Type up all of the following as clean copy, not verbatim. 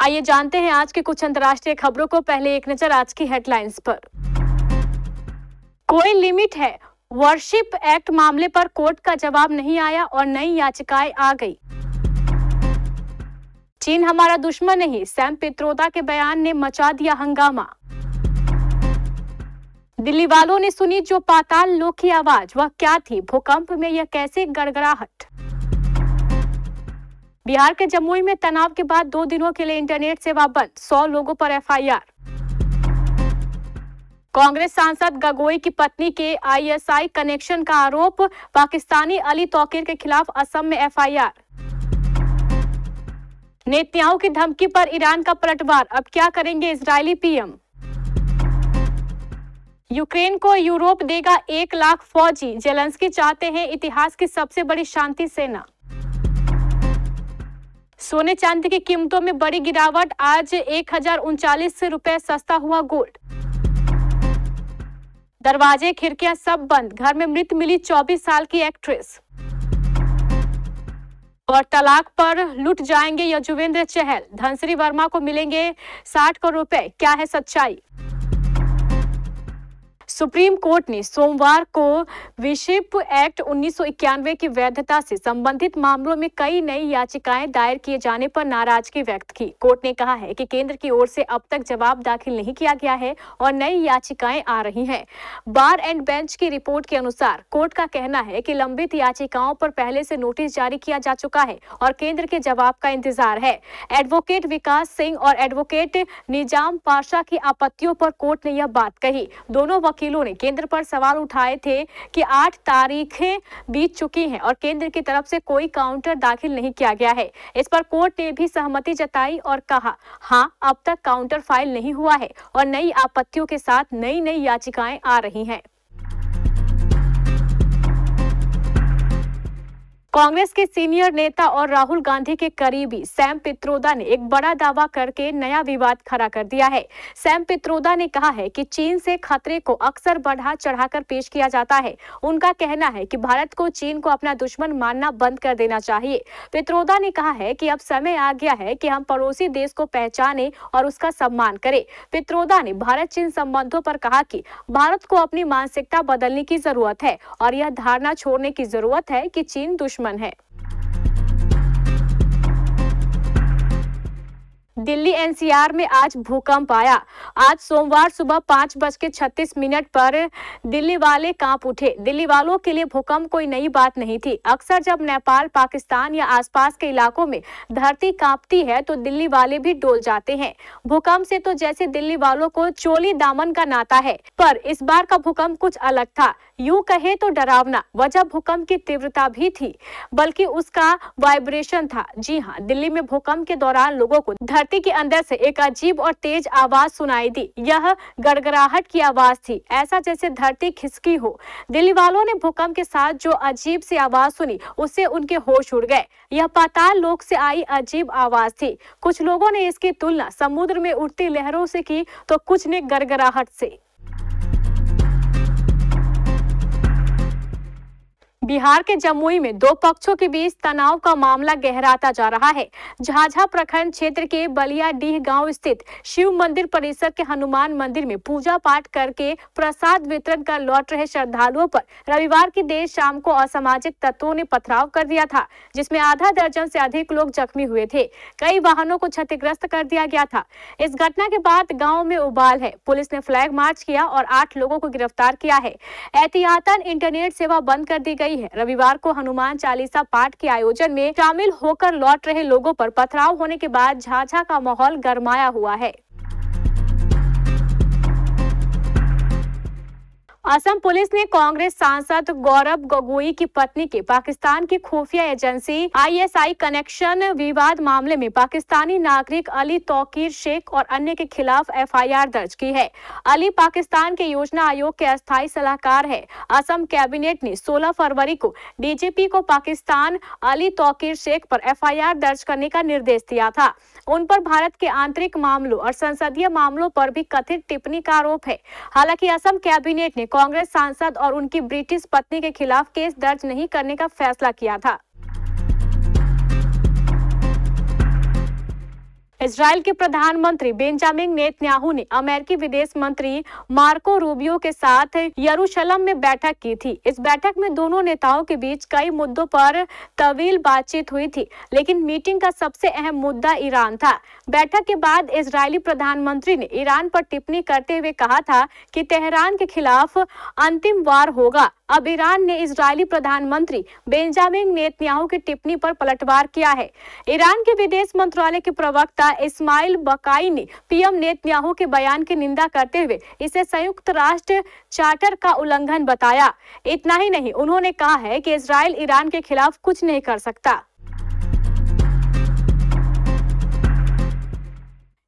आइए जानते हैं आज की कुछ अंतर्राष्ट्रीय खबरों को। पहले एक नजर आज की हेडलाइंस पर। कोई लिमिट है, वर्शिप एक्ट मामले पर कोर्ट का जवाब नहीं आया और नई याचिकाएं आ गई। चीन हमारा दुश्मन नहीं, सैम पित्रोदा के बयान ने मचा दिया हंगामा। दिल्ली वालों ने सुनी जो पाताल लोक की आवाज, वह क्या थी? भूकंप में यह कैसे गड़गड़ाहट? बिहार के जमुई में तनाव के बाद 2 दिनों के लिए इंटरनेट सेवा बंद, 100 लोगों पर एफआईआर। कांग्रेस सांसद गगोई की पत्नी के आईएसआई कनेक्शन का आरोप, पाकिस्तानी अली तौकीर के खिलाफ असम में एफआईआर। नेतन्याहू की धमकी पर ईरान का पलटवार, अब क्या करेंगे इजरायली पीएम? यूक्रेन को यूरोप देगा 1 लाख फौजी, जेलेंस्की चाहते हैं इतिहास की सबसे बड़ी शांति सेना। सोने चांदी की कीमतों में बड़ी गिरावट, आज 1039 रुपए सस्ता हुआ गोल्ड। दरवाजे खिड़कियां सब बंद, घर में मृत मिली 24 साल की एक्ट्रेस। और तलाक पर लुट जाएंगे यजुवेंद्र चहल, धनश्री वर्मा को मिलेंगे 60 करोड़ रुपए, क्या है सच्चाई? सुप्रीम कोर्ट ने सोमवार को वर्शिप एक्ट 1991 की वैधता से संबंधित मामलों में कई नई याचिकाएं दायर किए जाने पर नाराजगी व्यक्त की। कोर्ट ने कहा है कि केंद्र की ओर से अब तक जवाब दाखिल नहीं किया गया है और नई याचिकाएं आ रही हैं। बार एंड बेंच की रिपोर्ट के अनुसार कोर्ट का कहना है कि लंबित याचिकाओं पर पहले से नोटिस जारी किया जा चुका है और केंद्र के जवाब का इंतजार है। एडवोकेट विकास सिंह और एडवोकेट निजाम पाशा की आपत्तियों पर कोर्ट ने यह बात कही। दोनों वकीलों ने केंद्र पर सवाल उठाए थे कि 8 तारीखें बीत चुकी हैं और केंद्र की तरफ से कोई काउंटर दाखिल नहीं किया गया है। इस पर कोर्ट ने भी सहमति जताई और कहा, हां, अब तक काउंटर फाइल नहीं हुआ है और नई आपत्तियों के साथ नई याचिकाएं आ रही हैं। कांग्रेस के सीनियर नेता और राहुल गांधी के करीबी सैम पित्रोदा ने एक बड़ा दावा करके नया विवाद खड़ा कर दिया है। सैम पित्रोदा ने कहा है कि चीन से खतरे को अक्सर बढ़ा चढ़ाकर पेश किया जाता है। उनका कहना है कि भारत को चीन को अपना दुश्मन मानना बंद कर देना चाहिए। पित्रोदा ने कहा है कि अब समय आ गया है कि हम पड़ोसी देश को पहचाने और उसका सम्मान करें। पित्रोदा ने भारत चीन संबंधों पर कहा कि भारत को अपनी मानसिकता बदलने की जरूरत है और यह धारणा छोड़ने की जरूरत है कि चीन दुश्मन है। दिल्ली एनसीआर में आज भूकंप आया। आज सोमवार सुबह 5:36 पर दिल्ली वाले कांप उठे। दिल्ली वालों के लिए भूकंप कोई नई बात नहीं थी। अक्सर जब नेपाल, पाकिस्तान या आसपास के इलाकों में धरती कांपती है तो दिल्ली वाले भी डोल जाते हैं। भूकंप से तो जैसे दिल्ली वालों को चोली दामन का नाता है, पर इस बार का भूकंप कुछ अलग था। यूं कहे तो डरावना। वजह भूकंप की तीव्रता भी थी, बल्कि उसका वाइब्रेशन था। जी हां, दिल्ली में भूकंप के दौरान लोगों को धरती के अंदर से एक अजीब और तेज आवाज सुनाई दी। यह गड़गड़ाहट की आवाज थी, ऐसा जैसे धरती खिसकी हो। दिल्ली वालों ने भूकंप के साथ जो अजीब सी आवाज सुनी, उससे उनके होश उड़ गए। यह पाताल लोक से आई अजीब आवाज थी। कुछ लोगों ने इसकी तुलना समुद्र में उठती लहरों से की तो कुछ ने गड़गड़ाहट से। बिहार के जमुई में 2 पक्षों के बीच तनाव का मामला गहराता जा रहा है। झाझा प्रखंड क्षेत्र के बलियाडीह गांव स्थित शिव मंदिर परिसर के हनुमान मंदिर में पूजा पाठ करके प्रसाद वितरण कर लौट रहे श्रद्धालुओं पर रविवार की देर शाम को असामाजिक तत्वों ने पथराव कर दिया था, जिसमें आधा दर्जन से अधिक लोग जख्मी हुए थे। कई वाहनों को क्षतिग्रस्त कर दिया गया था। इस घटना के बाद गाँव में उबाल है। पुलिस ने फ्लैग मार्च किया और 8 लोगों को गिरफ्तार किया है। एहतियातन इंटरनेट सेवा बंद कर दी गई है। रविवार को हनुमान चालीसा पाठ के आयोजन में शामिल होकर लौट रहे लोगों पर पथराव होने के बाद झाझा का माहौल गरमाया हुआ है। असम पुलिस ने कांग्रेस सांसद गौरव गोगोई की पत्नी के पाकिस्तान की खुफिया एजेंसी आईएसआई कनेक्शन विवाद मामले में पाकिस्तानी नागरिक अली तौकीर शेख और अन्य के खिलाफ एफआईआर दर्ज की है। अली पाकिस्तान के योजना आयोग के अस्थायी सलाहकार है। असम कैबिनेट ने 16 फरवरी को डीजीपी को पाकिस्तान अली तौकीर शेख पर एफआईआर दर्ज करने का निर्देश दिया था। उन पर भारत के आंतरिक मामलों और संसदीय मामलों पर भी कथित टिप्पणी का आरोप है। हालांकि असम कैबिनेट ने कांग्रेस सांसद और उनकी ब्रिटिश पत्नी के खिलाफ केस दर्ज नहीं करने का फैसला किया था। इजराइल के प्रधानमंत्री बेंजामिन नेतन्याहू ने अमेरिकी विदेश मंत्री मार्को रूबियो के साथ यरूशलेम में बैठक की थी। इस बैठक में दोनों नेताओं के बीच कई मुद्दों पर तवील बातचीत हुई थी, लेकिन मीटिंग का सबसे अहम मुद्दा ईरान था। बैठक के बाद इजरायली प्रधानमंत्री ने ईरान पर टिप्पणी करते हुए कहा था कि तेहरान के खिलाफ अंतिम वार होगा। अब ईरान ने इजरायली प्रधानमंत्री बेंजामिन नेतन्याहू की टिप्पणी पर पलटवार किया है। ईरान के विदेश मंत्रालय के प्रवक्ता इस्माइल बकाई ने पीएम नेतन्याहू के बयान की निंदा करते हुए इसे संयुक्त राष्ट्र चार्टर का उल्लंघन बताया। इतना ही नहीं, उन्होंने कहा है कि इजराइल ईरान के खिलाफ कुछ नहीं कर सकता।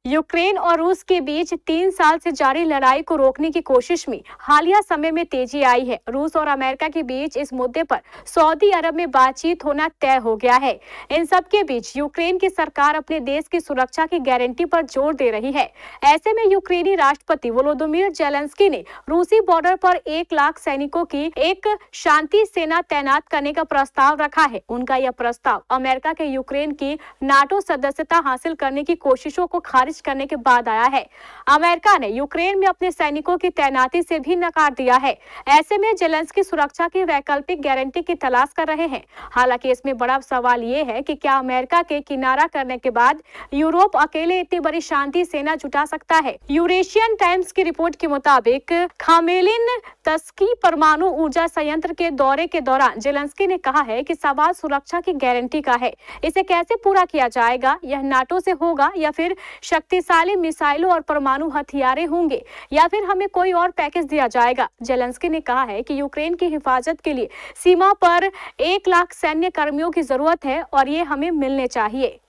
यूक्रेन और रूस के बीच 3 साल से जारी लड़ाई को रोकने की कोशिश में हालिया समय में तेजी आई है। रूस और अमेरिका के बीच इस मुद्दे पर सऊदी अरब में बातचीत होना तय हो गया है। इन सब के बीच यूक्रेन की सरकार अपने देश की सुरक्षा की गारंटी पर जोर दे रही है। ऐसे में यूक्रेनी राष्ट्रपति वोलोदिमीर जेलेंस्की ने रूसी बॉर्डर पर 1 लाख सैनिकों की एक शांति सेना तैनात करने का प्रस्ताव रखा है। उनका यह प्रस्ताव अमेरिका के यूक्रेन की नाटो सदस्यता हासिल करने की कोशिशों को खारिज करने के बाद आया है। अमेरिका ने यूक्रेन में अपने सैनिकों की तैनाती से भी नकार दिया है। ऐसे में जेलेंस्की सुरक्षा की वैकल्पिक गारंटी की तलाश कर रहे हैं। हालांकि इसमें बड़ा सवाल ये है कि क्या अमेरिका के किनारा करने के बाद यूरोप अकेले इतनी बड़ी शांति सेना जुटा सकता है। यूरेशियन टाइम्स की रिपोर्ट के मुताबिक खामेलिन तस्की परमाणु ऊर्जा संयंत्र के दौरे के दौरान जेलेंस्की ने कहा है कि सवाल सुरक्षा की गारंटी का है। इसे कैसे पूरा किया जाएगा, यह नाटो से होगा या फिर शक्तिशाली मिसाइलों और परमाणु हथियारें होंगे या फिर हमें कोई और पैकेज दिया जाएगा। जेलेंस्की ने कहा है कि यूक्रेन की हिफाजत के लिए सीमा पर 1 लाख सैन्य कर्मियों की जरूरत है और ये हमें मिलने चाहिए।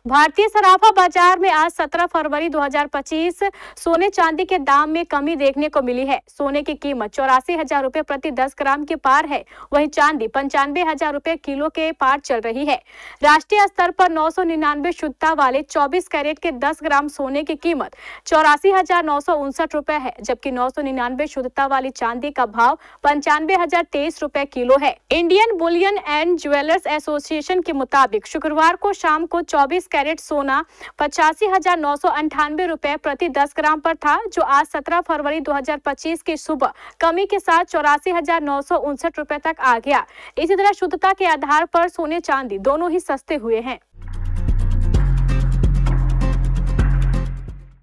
भारतीय सराफा बाजार में आज 17 फरवरी 2025 सोने चांदी के दाम में कमी देखने को मिली है। सोने की कीमत 84,000 रुपए प्रति 10 ग्राम के पार है, वहीं चांदी 95,000 रुपए किलो के पार चल रही है। राष्ट्रीय स्तर पर 999 शुद्धता वाले 24 कैरेट के 10 ग्राम सोने की कीमत 84,959 रुपए है, जबकि 999 शुद्धता वाली चांदी का भाव 95,023 रुपए किलो है। Indian Boolean and jewellers association के मुताबिक शुक्रवार को शाम को 24 कैरेट सोना 85,998 रुपए प्रति 10 ग्राम पर था, जो आज 17 फरवरी 2025 की सुबह कमी के साथ 84,959 रुपए तक आ गया। इसी तरह शुद्धता के आधार पर सोने चांदी दोनों ही सस्ते हुए हैं।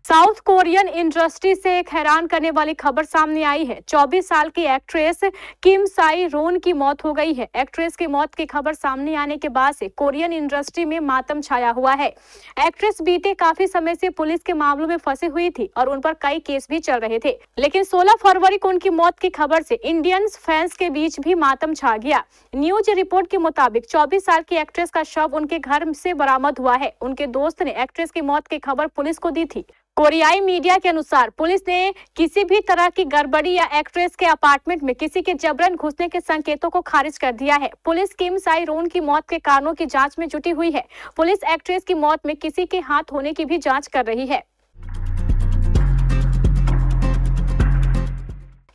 साउथ कोरियन इंडस्ट्री से एक हैरान करने वाली खबर सामने आई है। 24 साल की एक्ट्रेस किम साई रोन की मौत हो गई है। एक्ट्रेस की मौत की खबर सामने आने के बाद से कोरियन इंडस्ट्री में मातम छाया हुआ है। एक्ट्रेस बीते काफी समय से पुलिस के मामलों में फंसी हुई थी और उन पर कई केस भी चल रहे थे, लेकिन 16 फरवरी को उनकी मौत की खबर से इंडियन फैंस के बीच भी मातम छा गया। न्यूज रिपोर्ट के मुताबिक 24 साल की एक्ट्रेस का शव उनके घर से बरामद हुआ है। उनके दोस्त ने एक्ट्रेस की मौत की खबर पुलिस को दी थी। कोरियाई मीडिया के अनुसार पुलिस ने किसी भी तरह की गड़बड़ी या एक्ट्रेस के अपार्टमेंट में किसी के जबरन घुसने के संकेतों को खारिज कर दिया है। पुलिस किम साई रोन की मौत के कारणों की जांच में जुटी हुई है। पुलिस एक्ट्रेस की मौत में किसी के हाथ होने की भी जांच कर रही है।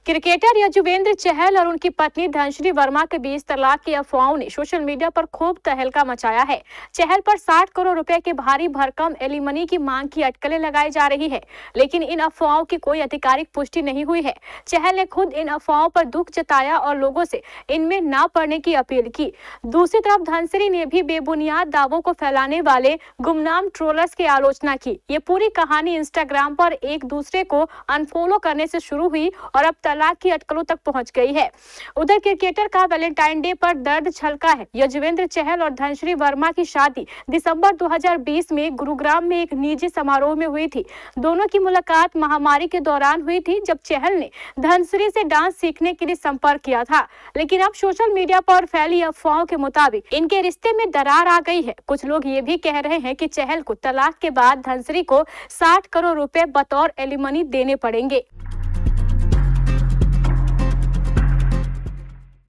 क्रिकेटर युजवेंद्र चहल और उनकी पत्नी धनश्री वर्मा के बीच तलाक की अफवाहों ने सोशल मीडिया पर खूब तहलका मचाया है। चहल पर 60 करोड़ रुपए की भारी भरकम एलिमनी की मांग की अटकलें लगाई जा रही है, लेकिन इन अफवाहों की कोई आधिकारिक पुष्टि नहीं हुई है। चहल ने खुद इन अफवाहों पर दुख जताया और लोगों से इनमें ना पड़ने की अपील की। दूसरी तरफ धनश्री ने भी बेबुनियाद दावों को फैलाने वाले गुमनाम ट्रोलर्स की आलोचना की। ये पूरी कहानी इंस्टाग्राम पर एक दूसरे को अनफॉलो करने से शुरू हुई और अब तलाक की अटकलों तक पहुंच गई है। उधर क्रिकेटर का वैलेंटाइन डे पर दर्द छलका है। युजवेंद्र चहल और धनश्री वर्मा की शादी दिसंबर 2020 में गुरुग्राम में एक निजी समारोह में हुई थी। दोनों की मुलाकात महामारी के दौरान हुई थी, जब चहल ने धनश्री से डांस सीखने के लिए संपर्क किया था। लेकिन अब सोशल मीडिया पर फैली अफवाहों के मुताबिक इनके रिश्ते में दरार आ गई है। कुछ लोग ये भी कह रहे हैं कि चहल को तलाक के बाद धनश्री को 60 करोड़ रुपए बतौर एलिमनी देने पड़ेंगे।